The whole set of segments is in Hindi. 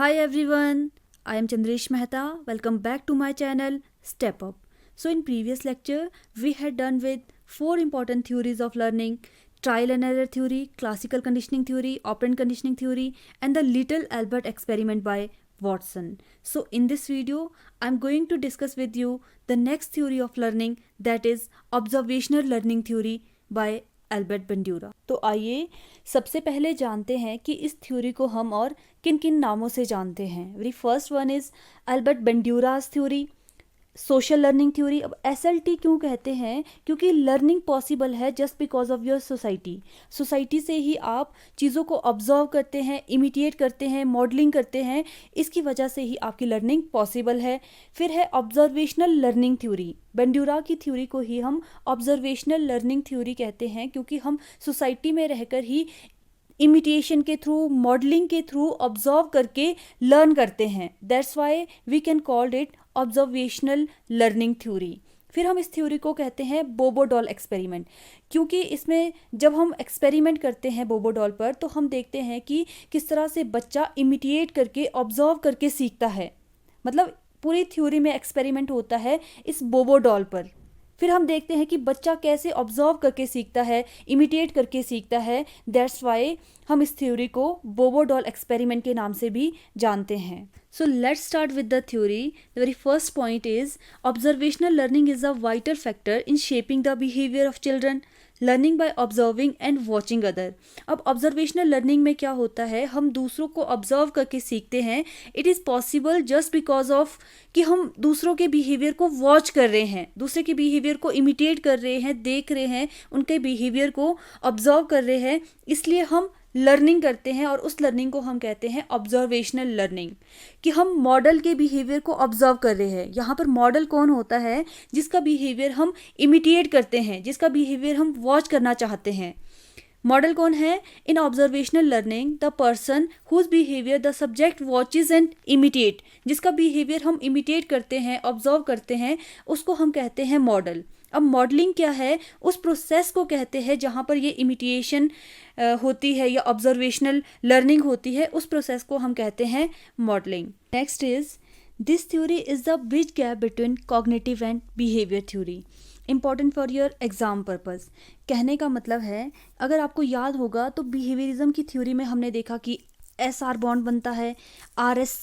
Hi everyone, I am Chandresh Mehta. Welcome back to my channel Step Up. So in previous lecture, we had done with 4 important theories of learning: trial and error theory, classical conditioning theory, operant conditioning theory, and the Little Albert experiment by Watson. So in this video, I am going to discuss with you the next theory of learning, that is observational learning theory by Albert Bandura. तो आइए सबसे पहले जानते हैं कि इस थ्योरी को हम और किन किन नामों से जानते हैं। Very first one is Albert Bandura's theory, social learning theory. अब SLT क्यों कहते हैं? क्योंकि लर्निंग पॉसिबल है just because of your society से ही आप चीज़ों को ऑब्जर्व करते हैं, इमिटेट करते हैं, मॉडलिंग करते हैं, इसकी वजह से ही आपकी लर्निंग पॉसिबल है। फिर है ऑब्जर्वेशनल लर्निंग थ्योरी। बंड्यूरा की थ्योरी को ही हम ऑब्जर्वेशनल लर्निंग थ्योरी कहते हैं, क्योंकि हम सोसाइटी में रहकर ही इमिटेशन के थ्रू, मॉडलिंग के थ्रू ऑब्जर्व करके लर्न करते हैं। That's why we can called it observational learning theory. फिर हम इस थ्योरी को कहते हैं बोबो डॉल एक्सपेरिमेंट, क्योंकि इसमें जब हम एक्सपेरिमेंट करते हैं बोबो डॉल पर तो हम देखते हैं कि किस तरह से बच्चा इमिटेट करके, ऑब्जर्व करके सीखता है। मतलब पूरी थ्योरी में एक्सपेरिमेंट होता है इस बोबो डॉल पर। फिर हम देखते हैं कि बच्चा कैसे ऑब्जर्व करके सीखता है, इमिटेट करके सीखता है। दैट्स वाई हम इस थ्योरी को बोबो डॉल एक्सपेरिमेंट के नाम से भी जानते हैं। So let's start with the theory. The very first point is observational learning is a vital factor in shaping the behaviour of children, learning by observing and watching other. अब ऑब्जर्वेशनल लर्निंग में क्या होता है, हम दूसरों को ऑब्जर्व करके सीखते हैं। It is possible just because of कि हम दूसरों के बिहेवियर को वॉच कर रहे हैं, दूसरे के बिहेवियर को इमिटेट कर रहे हैं, देख रहे हैं, उनके बिहेवियर को ऑब्जर्व कर रहे हैं, इसलिए हम लर्निंग करते हैं। और उस लर्निंग को हम कहते हैं ऑब्जर्वेशनल लर्निंग, कि हम मॉडल के बिहेवियर को ऑब्जर्व कर रहे हैं। यहाँ पर मॉडल कौन होता है? जिसका बिहेवियर हम इमिटेट करते हैं, जिसका बिहेवियर हम वॉच करना चाहते हैं। मॉडल कौन है? In observational learning the person whose behaviour the subject watches and imitate. जिसका बिहेवियर हम इमिटेट करते हैं, ऑब्जर्व करते हैं, उसको हम कहते हैं मॉडल। अब मॉडलिंग क्या है? उस प्रोसेस को कहते हैं जहाँ पर ये इमिटेशन होती है या ऑब्जर्वेशनल लर्निंग होती है, उस प्रोसेस को हम कहते हैं modelling. Next is this theory is the bridge gap between cognitive and behaviour theory, important for your exam purpose. कहने का मतलब है, अगर आपको याद होगा तो बिहेवियरिज्म की थ्योरी में हमने देखा कि SR बॉन्ड बनता है, RS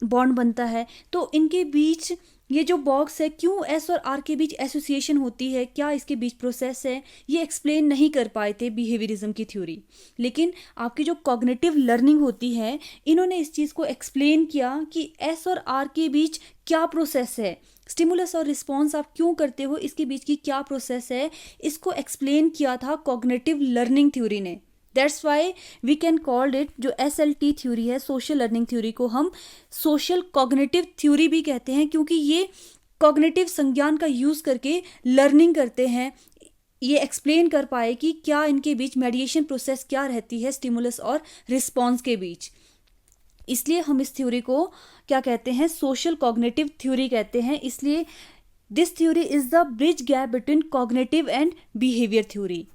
बॉन्ड बनता है। तो इनके बीच ये जो बॉक्स है, क्यों S और R के बीच एसोसिएशन होती है, क्या इसके बीच प्रोसेस है, ये एक्सप्लेन नहीं कर पाए थे बिहेवियरिज्म की थ्योरी। लेकिन आपकी जो कॉग्निटिव लर्निंग होती है, इन्होंने इस चीज़ को एक्सप्लेन किया कि S और R के बीच क्या प्रोसेस है, स्टिमुलस और रिस्पॉन्स आप क्यों करते हो, इसके बीच की क्या प्रोसेस है, इसको एक्सप्लेन किया था कॉग्निटिव लर्निंग थ्योरी ने। That's why we can called it, जो SLT थ्योरी है, सोशल लर्निंग थ्योरी को हम सोशल कॉग्निटिव थ्योरी भी कहते हैं, क्योंकि ये कॉग्निटिव संज्ञान का यूज़ करके लर्निंग करते हैं। ये एक्सप्लेन कर पाए कि क्या इनके बीच मेडिएशन प्रोसेस क्या रहती है स्टिमुलस और रिस्पॉन्स के बीच। इसलिए हम इस थ्योरी को क्या कहते हैं? सोशल कॉग्निटिव थ्योरी कहते हैं। इसलिए this theory is the bridge gap between cognitive and behaviour theory.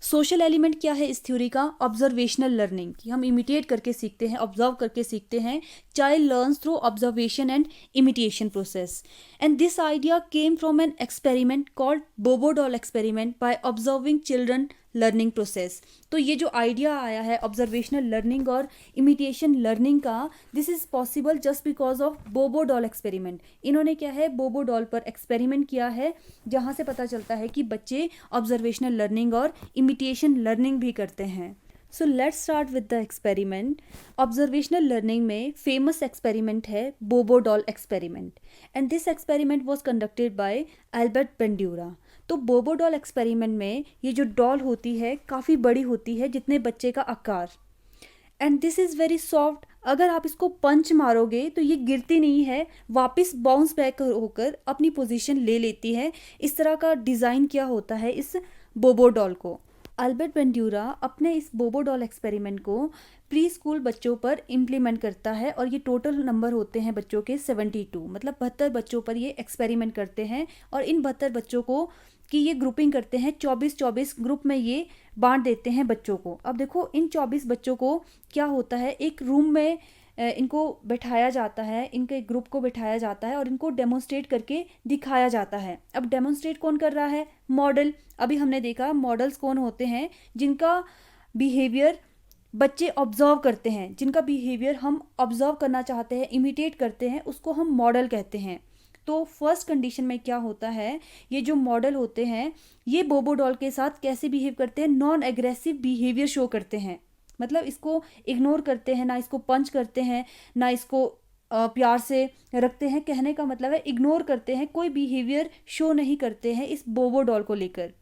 Social element क्या है इस थ्योरी का? ऑब्जर्वेशनल लर्निंग, कि हम इमिटेट करके सीखते हैं, ऑब्जर्व करके सीखते हैं। Child learns through observation and imitation process, and this idea came from an experiment called Bobo doll experiment by observing children learning process. तो ये जो आइडिया आया है ऑब्जर्वेशनल लर्निंग और इमिटेशन लर्निंग का, this is possible just because of Bobo doll experiment. इन्होंने क्या है, बोबो डॉल पर एक्सपेरिमेंट किया है, जहाँ से पता चलता है कि बच्चे ऑब्जर्वेशनल लर्निंग और इमिटेशन लर्निंग भी करते हैं। So let's start with the experiment. Observational learning में फेमस एक्सपेरिमेंट है Bobo doll experiment, and this experiment was conducted by Albert Bandura. तो बोबो डॉल एक्सपेरिमेंट में ये जो डॉल होती है काफ़ी बड़ी होती है, जितने बच्चे का आकार, and this is very soft. अगर आप इसको पंच मारोगे तो ये गिरती नहीं है, वापस बाउंस बैक होकर अपनी पोजीशन ले लेती है। इस तरह का डिज़ाइन किया होता है इस बोबो डॉल को। एल्बर्ट बंड्यूरा अपने इस बोबो डॉल एक्सपेरिमेंट को प्री स्कूल बच्चों पर इम्प्लीमेंट करता है, और ये टोटल नंबर होते हैं बच्चों के 72, मतलब 72 बच्चों पर ये एक्सपेरिमेंट करते हैं। और इन 72 बच्चों को कि ये ग्रुपिंग करते हैं, 24-24 ग्रुप में ये बांट देते हैं बच्चों को। अब देखो इन 24 बच्चों को क्या होता है, एक रूम में इनको बैठाया जाता है, इनके ग्रुप को बैठाया जाता है और इनको डेमोन्स्ट्रेट करके दिखाया जाता है। अब डेमोन्स्ट्रेट कौन कर रहा है? मॉडल। अभी हमने देखा मॉडल्स कौन होते हैं, जिनका बिहेवियर बच्चे ऑब्जर्व करते हैं, जिनका बिहेवियर हम ऑब्जर्व करना चाहते हैं, इमिटेट करते हैं, उसको हम मॉडल कहते हैं। तो फर्स्ट कंडीशन में क्या होता है, ये जो मॉडल होते हैं ये बोबो डॉल के साथ कैसे बिहेव करते हैं? नॉन एग्रेसिव बिहेवियर शो करते हैं। मतलब इसको इग्नोर करते हैं, ना इसको पंच करते हैं, ना इसको प्यार से रखते हैं। कहने का मतलब है इग्नोर करते हैं, कोई बिहेवियर शो नहीं करते हैं इस बोबो डॉल को लेकर।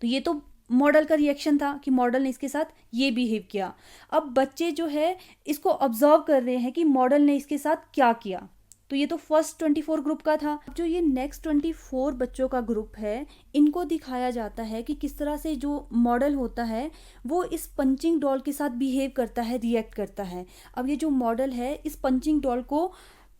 तो ये तो मॉडल का रिएक्शन था कि मॉडल ने इसके साथ ये बिहेव किया। अब बच्चे जो है इसको ऑब्जर्व कर रहे हैं कि मॉडल ने इसके साथ क्या किया। तो ये तो फर्स्ट 24 ग्रुप का था। जो ये नेक्स्ट 24 बच्चों का ग्रुप है, इनको दिखाया जाता है कि किस तरह से जो मॉडल होता है वो इस पंचिंग डॉल के साथ बिहेव करता है, रिएक्ट करता है। अब ये जो मॉडल है इस पंचिंग डॉल को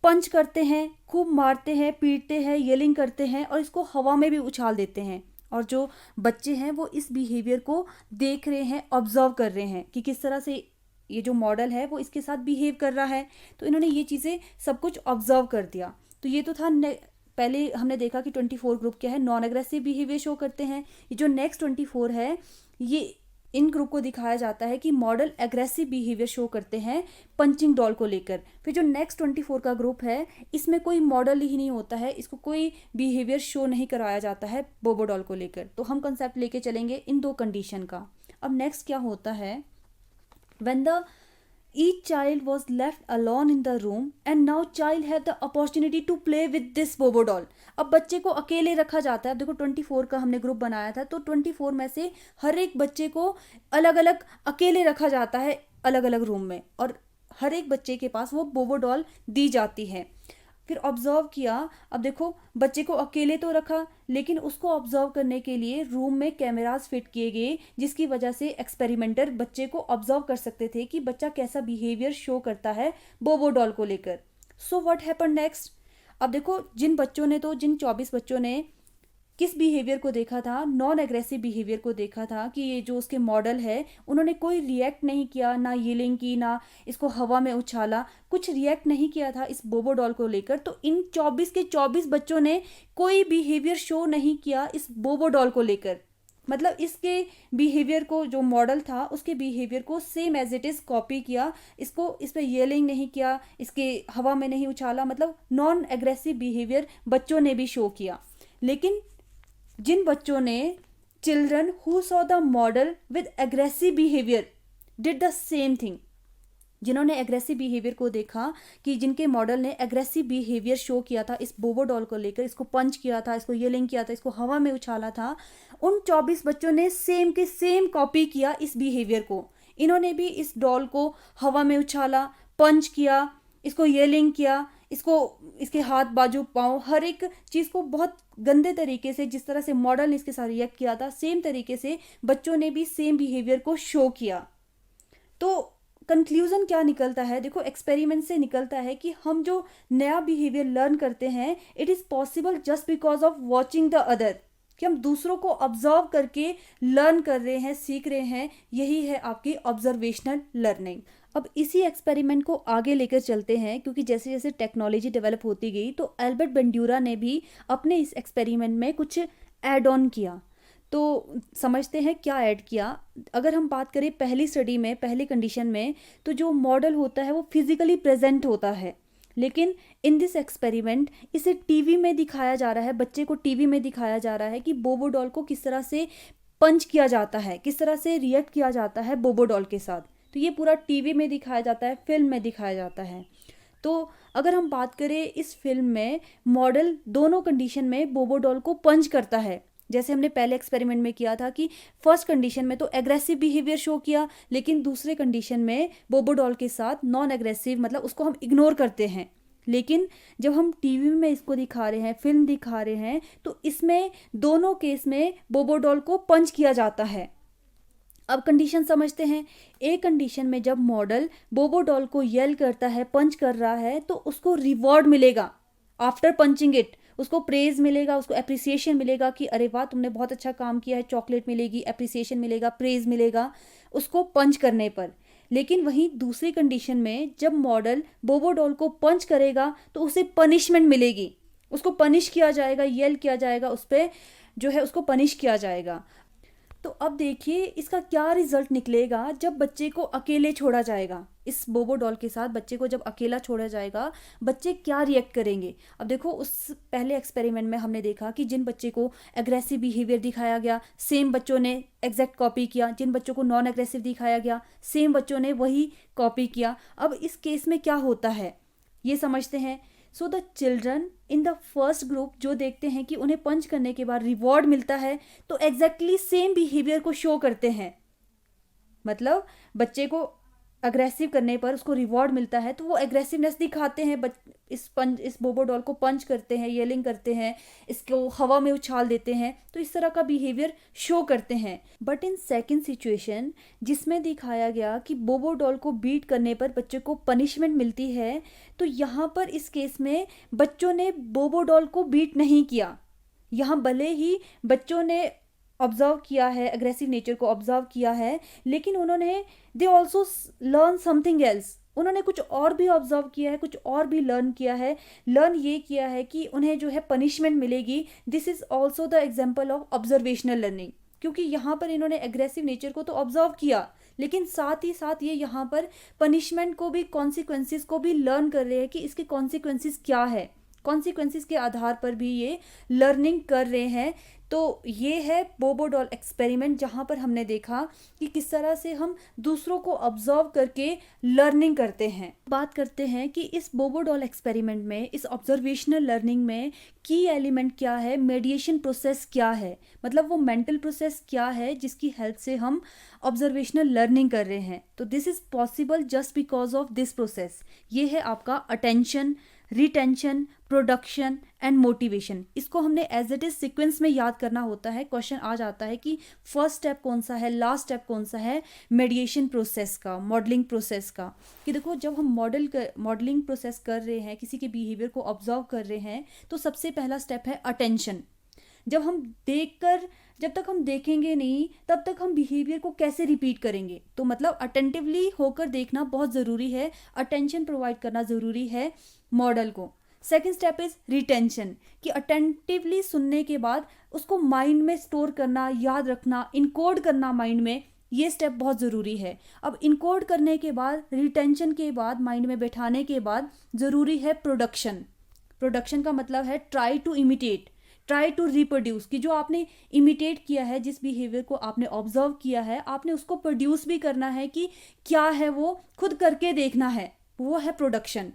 पंच करते हैं, खूब मारते हैं, पीटते हैं, येलिंग करते हैं और इसको हवा में भी उछाल देते हैं। और जो बच्चे हैं वो इस बिहेवियर को देख रहे हैं, ऑब्जर्व कर रहे हैं कि किस तरह से ये जो मॉडल है वो इसके साथ बिहेव कर रहा है। तो इन्होंने ये चीज़ें सब कुछ ऑब्जर्व कर दिया। तो ये तो था पहले हमने देखा कि 24 ग्रुप क्या है, नॉन एग्रेसिव बिहेवियर शो करते हैं। ये जो नेक्स्ट 24 है, ये इन ग्रुप को दिखाया जाता है कि मॉडल एग्रेसिव बिहेवियर शो करते हैं पंचिंग डॉल को लेकर। फिर जो नेक्स्ट 24 का ग्रुप है, इसमें कोई मॉडल ही नहीं होता है, इसको कोई बिहेवियर शो नहीं कराया जाता है बोबो डॉल को लेकर। तो हम कंसेप्ट लेके चलेंगे इन दो कंडीशन का। अब नेक्स्ट क्या होता है, when the each child was left alone in the room and now child had the opportunity to play with this bobo doll। अब बच्चे को अकेले रखा जाता है। अब देखो 24 का हमने ग्रुप बनाया था, तो 24 में से हर एक बच्चे को अलग अलग अकेले रखा जाता है, अलग अलग रूम में, और हर एक बच्चे के पास वो बोबो डॉल दी जाती है। फिर ऑब्जर्व किया। अब देखो बच्चे को अकेले तो रखा, लेकिन उसको ऑब्जर्व करने के लिए रूम में कैमराज फिट किए गए, जिसकी वजह से एक्सपेरिमेंटर बच्चे को ऑब्जर्व कर सकते थे कि बच्चा कैसा बिहेवियर शो करता है बोबो डॉल को लेकर। So what happened next. अब देखो जिन 24 बच्चों ने किस बिहेवियर को देखा था, नॉन एग्रेसिव बिहेवियर को देखा था कि ये जो उसके मॉडल है उन्होंने कोई रिएक्ट नहीं किया, ना येलिंग की, ना इसको हवा में उछाला, कुछ रिएक्ट नहीं किया था इस बोबो डॉल को लेकर। तो इन 24 के 24 बच्चों ने कोई बिहेवियर शो नहीं किया इस बोबो डॉल को लेकर। मतलब इसके बिहेवियर को, जो मॉडल था उसके बिहेवियर को same as it is copy किया, इसको इस पर येलिंग नहीं किया, इसके हवा में नहीं उछाला। मतलब नॉन एग्रेसिव बिहेवियर बच्चों ने भी शो किया। लेकिन जिन बच्चों ने, children who saw the model with aggressive behaviour did the same thing, जिन्होंने एग्रेसिव बिहेवियर को देखा कि जिनके मॉडल ने एग्रेसिव बिहेवियर शो किया था इस बोबो डॉल को लेकर, इसको पंच किया था, इसको येलिंग किया था, इसको हवा में उछाला था, उन 24 बच्चों ने सेम के सेम कॉपी किया इस बिहेवियर को। इन्होंने भी इस डॉल को हवा में उछाला, पंच किया, इसको येलिंग किया, इसको, इसके हाथ, बाजू, पाँव, हर एक चीज़ को बहुत गंदे तरीके से, जिस तरह से मॉडल ने इसके साथ रिएक्ट किया था, सेम तरीके से बच्चों ने भी सेम बिहेवियर को शो किया। तो कंक्लूजन क्या निकलता है, देखो एक्सपेरिमेंट से निकलता है कि हम जो नया बिहेवियर लर्न करते हैं, it is possible just because of watching the other, कि हम दूसरों को ऑब्जर्व करके लर्न कर रहे हैं, सीख रहे हैं। यही है आपकी ऑब्जर्वेशनल लर्निंग। अब इसी एक्सपेरिमेंट को आगे लेकर चलते हैं, क्योंकि जैसे जैसे टेक्नोलॉजी डेवलप होती गई तो एल्बर्ट बेंड्यूरा ने भी अपने इस एक्सपेरिमेंट में कुछ ऐड ऑन किया। तो समझते हैं क्या ऐड किया। अगर हम बात करें पहली स्टडी में, पहली कंडीशन में, तो जो मॉडल होता है वो फिजिकली प्रेजेंट होता है, लेकिन इन दिस एक्सपेरिमेंट इसे टीवी में दिखाया जा रहा है, बच्चे को टीवी में दिखाया जा रहा है कि बोबो डॉल को किस तरह से पंच किया जाता है, किस तरह से रिएक्ट किया जाता है बोबो डॉल के साथ। तो ये पूरा टीवी में दिखाया जाता है, फिल्म में दिखाया जाता है। तो अगर हम बात करें इस फिल्म में, मॉडल दोनों कंडीशन में बोबो डॉल को पंच करता है, जैसे हमने पहले एक्सपेरिमेंट में किया था कि फर्स्ट कंडीशन में तो एग्रेसिव बिहेवियर शो किया, लेकिन दूसरे कंडीशन में बोबो डॉल के साथ नॉन एग्रेसिव, मतलब उसको हम इग्नोर करते हैं। लेकिन जब हम टीवी में इसको दिखा रहे हैं, फिल्म दिखा रहे हैं, तो इसमें दोनों केस में बोबो डॉल को पंच किया जाता है। अब कंडीशन समझते हैं। एक कंडीशन में जब मॉडल बोबो डॉल को येल करता है, पंच कर रहा है, तो उसको रिवॉर्ड मिलेगा आफ्टर पंचिंग इट, उसको प्रेज मिलेगा, उसको एप्रिसिएशन मिलेगा कि अरे वाह तुमने बहुत अच्छा काम किया है, चॉकलेट मिलेगी, एप्रिसिएशन मिलेगा, प्रेज मिलेगा उसको पंच करने पर। लेकिन वहीं दूसरी कंडीशन में जब मॉडल बोबो डॉल को पंच करेगा तो उसे पनिशमेंट मिलेगी, उसको पनिश किया जाएगा, येल किया जाएगा, उस पर जो है उसको पनिश किया जाएगा। तो अब देखिए इसका क्या रिजल्ट निकलेगा जब बच्चे को अकेले छोड़ा जाएगा। इस बोबो डॉल के साथ बच्चे को जब अकेला छोड़ा जाएगा, बच्चे क्या रिएक्ट करेंगे। अब देखो उस पहले एक्सपेरिमेंट में हमने देखा कि जिन बच्चे को एग्रेसिव बिहेवियर दिखाया गया, सेम बच्चों ने एग्जैक्ट कॉपी किया। जिन बच्चों को नॉन एग्रेसिव दिखाया गया, सेम बच्चों ने वही कॉपी किया। अब इस केस में क्या होता है ये समझते हैं। So the children in the first group जो देखते हैं कि उन्हें पंच करने के बाद रिवॉर्ड मिलता है, तो एग्जैक्टली सेम बिहेवियर को शो करते हैं। मतलब बच्चे को अग्रेसिव करने पर उसको रिवॉर्ड मिलता है तो वो एग्रेसिवनेस दिखाते हैं, इस बोबो डॉल को पंच करते हैं, येलिंग करते हैं, इसको हवा में उछाल देते हैं, तो इस तरह का बिहेवियर शो करते हैं। बट इन सेकंड सिचुएशन जिसमें दिखाया गया कि बोबो डॉल को बीट करने पर बच्चे को पनिशमेंट मिलती है, तो यहाँ पर इस केस में बच्चों ने बोबो डॉल को बीट नहीं किया। यहाँ भले ही बच्चों ने ऑब्जर्व किया है, एग्रेसिव नेचर को ऑब्जर्व किया है, लेकिन उन्होंने they also learn something else, उन्होंने कुछ और भी ऑब्जर्व किया है, कुछ और भी लर्न किया है। लर्न ये किया है कि उन्हें जो है पनिशमेंट मिलेगी। This is also the example of observational learning, क्योंकि यहाँ पर इन्होंने एग्रेसिव नेचर को तो ऑब्जर्व किया, लेकिन साथ ही साथ ये यहाँ पर पनिशमेंट को भी, कॉन्सिक्वेंसेस को भी लर्न कर रहे हैं कि इसके कॉन्सिक्वेंसेस क्या है। कॉन्सिक्वेंसेस के आधार पर भी ये लर्निंग कर रहे हैं। तो ये है बोबो डॉल एक्सपेरिमेंट, जहाँ पर हमने देखा कि किस तरह से हम दूसरों को ऑब्जर्व करके लर्निंग करते हैं। बात करते हैं कि इस बोबो डॉल एक्सपेरिमेंट में, इस ऑब्जर्वेशनल लर्निंग में की एलिमेंट क्या है, मेडिएशन प्रोसेस क्या है, मतलब वो मेंटल प्रोसेस क्या है जिसकी हेल्प से हम ऑब्जर्वेशनल लर्निंग कर रहे हैं। तो this is possible just because of this process. ये है आपका attention, retention, production and motivation. इसको हमने एज इट इज सीक्वेंस में याद करना होता है। क्वेश्चन आ जाता है कि फर्स्ट स्टेप कौन सा है, लास्ट स्टेप कौन सा है मेडिएशन प्रोसेस का, मॉडलिंग प्रोसेस का। कि देखो जब हम मॉडलिंग प्रोसेस कर रहे हैं, किसी के बिहेवियर को ऑब्जर्व कर रहे हैं, तो सबसे पहला स्टेप है अटेंशन। जब तक हम देखेंगे नहीं तब तक हम बिहेवियर को कैसे रिपीट करेंगे। तो मतलब अटेंटिवली होकर देखना बहुत ज़रूरी है, अटेंशन प्रोवाइड करना ज़रूरी है मॉडल को। सेकेंड स्टेप इज रिटेंशन, कि अटेंटिवली सुनने के बाद उसको माइंड में स्टोर करना, याद रखना, इनकोड करना माइंड में, ये स्टेप बहुत ज़रूरी है। अब इनकोड करने के बाद, रिटेंशन के बाद, माइंड में बैठाने के बाद ज़रूरी है प्रोडक्शन। प्रोडक्शन का मतलब है try to imitate, try to reproduce, कि जो आपने इमिटेट किया है, जिस बिहेवियर को आपने ऑब्जर्व किया है, आपने उसको प्रोड्यूस भी करना है कि क्या है वो खुद करके देखना है, वो है प्रोडक्शन।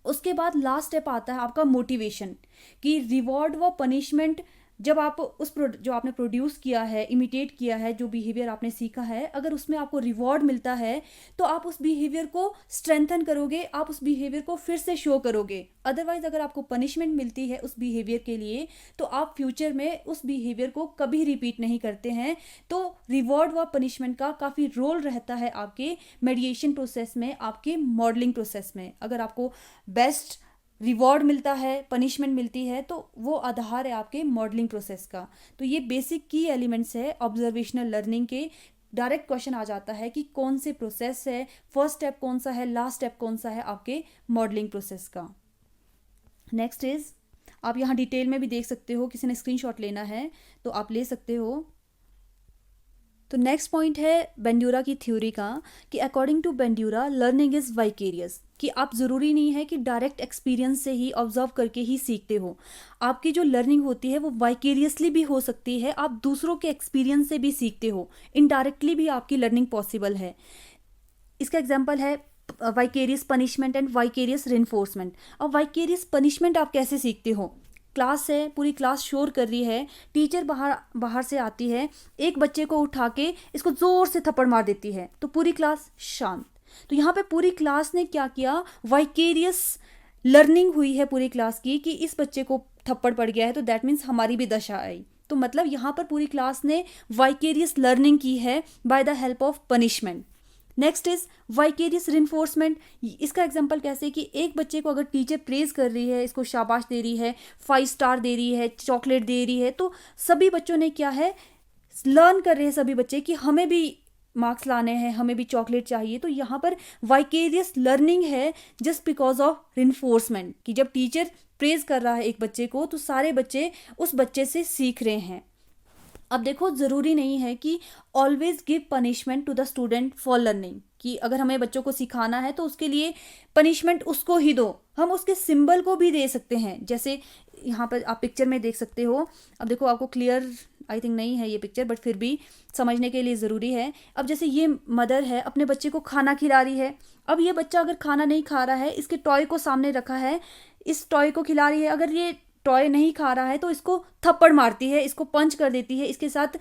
उसके बाद लास्ट स्टेप आता है आपका मोटिवेशन, कि रिवॉर्ड व पनिशमेंट जब आप जो आपने प्रोड्यूस किया है, इमिटेट किया है, जो बिहेवियर आपने सीखा है, अगर उसमें आपको रिवॉर्ड मिलता है तो आप उस बिहेवियर को स्ट्रेंथन करोगे, आप उस बिहेवियर को फिर से शो करोगे। अदरवाइज अगर आपको पनिशमेंट मिलती है उस बिहेवियर के लिए तो आप फ्यूचर में उस बिहेवियर को कभी रिपीट नहीं करते हैं। तो रिवॉर्ड व पनिशमेंट का काफ़ी रोल रहता है आपके मेडिएशन प्रोसेस में, आपके मॉडलिंग प्रोसेस में। अगर आपको बेस्ट रिवॉर्ड मिलता है, पनिशमेंट मिलती है, तो वो आधार है आपके मॉडलिंग प्रोसेस का। तो ये बेसिक की एलिमेंट्स है ऑब्जर्वेशनल लर्निंग के। डायरेक्ट क्वेश्चन आ जाता है कि कौन से प्रोसेस है, फर्स्ट स्टेप कौन सा है, लास्ट स्टेप कौन सा है आपके मॉडलिंग प्रोसेस का। नेक्स्ट इज, आप यहाँ डिटेल में भी देख सकते हो, किसी ने स्क्रीनशॉट लेना है तो आप ले सकते हो। तो नेक्स्ट पॉइंट है बेंड्यूरा की थ्योरी का, कि according to Bandura learning is vicarious, कि आप ज़रूरी नहीं है कि डायरेक्ट एक्सपीरियंस से ही, ऑब्जर्व करके ही सीखते हो। आपकी जो लर्निंग होती है वो वाइकेरियसली भी हो सकती है, आप दूसरों के एक्सपीरियंस से भी सीखते हो, इनडायरेक्टली भी आपकी लर्निंग पॉसिबल है। इसका एग्जाम्पल है vicarious punishment and vicarious reinforcement. अब वाइकेरियस पनिशमेंट आप कैसे सीखते हो? क्लास है, पूरी क्लास शोर कर रही है, टीचर बाहर से आती है, एक बच्चे को उठा के इसको ज़ोर से थप्पड़ मार देती है, तो पूरी क्लास शांत। तो यहाँ पे पूरी क्लास ने क्या किया, वाइकेरियस लर्निंग हुई है पूरी क्लास की, कि इस बच्चे को थप्पड़ पड़ गया है तो दैट मीन्स हमारी भी दशा आई। तो मतलब यहाँ पर पूरी क्लास ने वाइकेरियस लर्निंग की है by the help of punishment. Next is vicarious reinforcement. इसका एग्जांपल कैसे, कि एक बच्चे को अगर टीचर प्रेज कर रही है, इसको शाबाश दे रही है, 5 स्टार दे रही है, चॉकलेट दे रही है, तो सभी बच्चों ने क्या है, लर्न कर रहे हैं सभी बच्चे कि हमें भी मार्क्स लाने हैं, हमें भी चॉकलेट चाहिए। तो यहाँ पर वाइकेरियस लर्निंग है जस्ट बिकॉज ऑफ रिन्फोर्समेंट, कि जब टीचर प्रेज कर रहा है एक बच्चे को तो सारे बच्चे उस बच्चे से सीख रहे हैं। अब देखो, ज़रूरी नहीं है कि always give punishment to the student for learning, कि अगर हमें बच्चों को सिखाना है तो उसके लिए पनिशमेंट उसको ही दो, हम उसके सिंबल को भी दे सकते हैं। जैसे यहाँ पर आप पिक्चर में देख सकते हो। अब देखो, आपको क्लियर आई थिंक नहीं है ये पिक्चर, बट फिर भी समझने के लिए ज़रूरी है। अब जैसे ये मदर है, अपने बच्चे को खाना खिला रही है। अब ये बच्चा अगर खाना नहीं खा रहा है, इसके टॉय को सामने रखा है, इस टॉय को खिला रही है, अगर ये टॉय नहीं खा रहा है तो इसको थप्पड़ मारती है, इसको पंच कर देती है, इसके साथ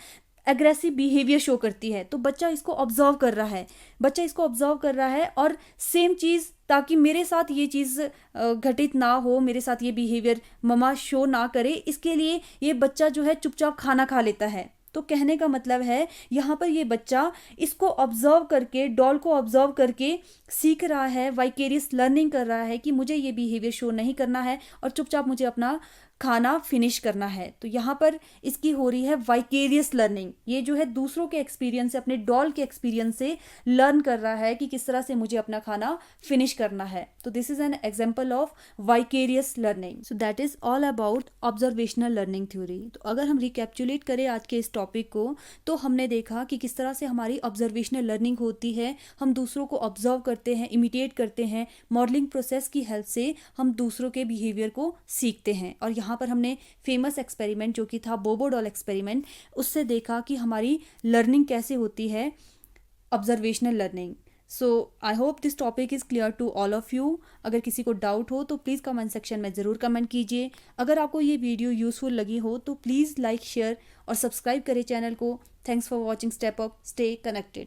एग्रेसिव बिहेवियर शो करती है। तो बच्चा इसको ऑब्जर्व कर रहा है, बच्चा इसको ऑब्जर्व कर रहा है, और सेम चीज़, ताकि मेरे साथ ये चीज़ घटित ना हो, मेरे साथ ये बिहेवियर ममा शो ना करे, इसके लिए ये बच्चा जो है चुपचाप खाना खा लेता है। तो कहने का मतलब है यहाँ पर ये बच्चा इसको ऑब्जर्व करके, डॉल को ऑब्जर्व करके सीख रहा है, वाइकेरियस लर्निंग कर रहा है कि मुझे ये बिहेवियर शो नहीं करना है और चुपचाप मुझे अपना खाना फिनिश करना है। तो यहाँ पर इसकी हो रही है वाइकेरियस लर्निंग। ये जो है दूसरों के एक्सपीरियंस से, अपने डॉल के एक्सपीरियंस से लर्न कर रहा है कि किस तरह से मुझे अपना खाना फिनिश करना है। तो this is an example of vicarious learning. So that is all about observational learning theory. तो अगर हम रिकैप्चुलेट करें आज के इस टॉपिक को, तो हमने देखा कि किस तरह से हमारी ऑब्जर्वेशनल लर्निंग होती है। हम दूसरों को ऑब्जर्व करते हैं, इमिटेट करते हैं, मॉडलिंग प्रोसेस की हेल्प से हम दूसरों के बिहेवियर को सीखते हैं। और यहाँ पर हमने फेमस एक्सपेरिमेंट जो कि था बोबो डॉल एक्सपेरिमेंट, उससे देखा कि हमारी लर्निंग कैसे होती है, observational learning. So I hope this topic is clear to all of you. अगर किसी को डाउट हो तो प्लीज़ कमेंट सेक्शन में ज़रूर कमेंट कीजिए। अगर आपको ये वीडियो यूज़फुल लगी हो तो प्लीज़ लाइक, शेयर और सब्सक्राइब करें चैनल को। Thanks for watching step up, stay connected.